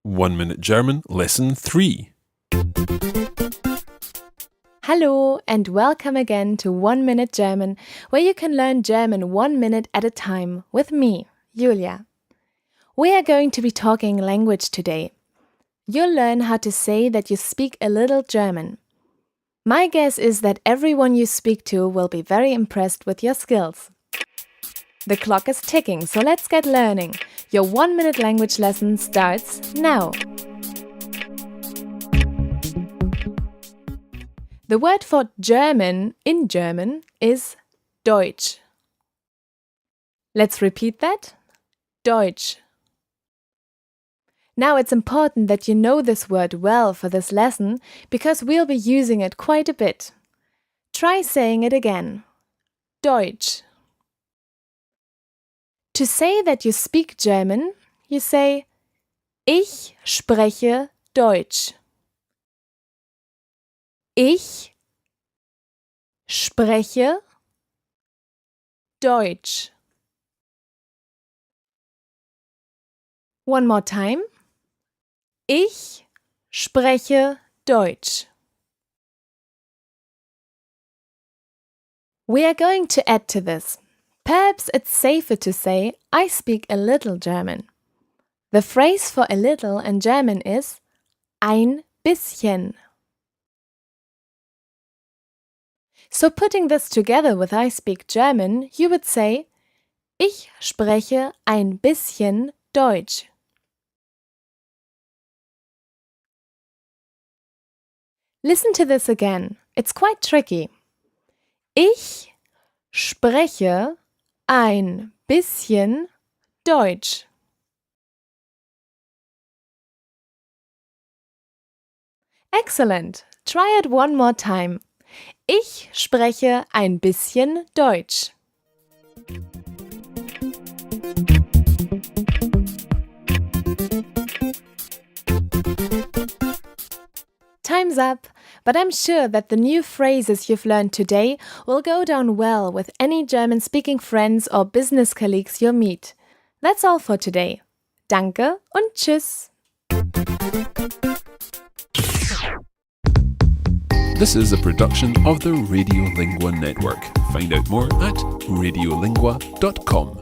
1 Minute German Lesson 3. Hello and welcome again to 1 Minute German, where you can learn German 1 minute at a time with me, Julia. We are going to be talking language today. You'll learn how to say that you speak a little German. My guess is that everyone you speak to will be very impressed with your skills. The clock is ticking, so let's get learning. Your 1 minute language lesson starts now. The word for German in German is Deutsch. Let's repeat that. Deutsch. Now it's important that you know this word well for this lesson because we'll be using it quite a bit. Try saying it again. Deutsch. To say that you speak German, you say Ich spreche Deutsch. Ich spreche Deutsch. One more time. Ich spreche Deutsch. We are going to add to this. Perhaps it's safer to say, I speak a little German. The phrase for a little in German is ein bisschen. So putting this together with I speak German, you would say, Ich spreche ein bisschen Deutsch. Listen to this again. It's quite tricky. Ich spreche ein bisschen Deutsch. Excellent! Try it one more time. Ich spreche ein bisschen Deutsch. Time's up, but I'm sure that the new phrases you've learned today will go down well with any German-speaking friends or business colleagues you'll meet. That's all for today. Danke und tschüss! This is a production of the Radiolingua Network. Find out more at radiolingua.com.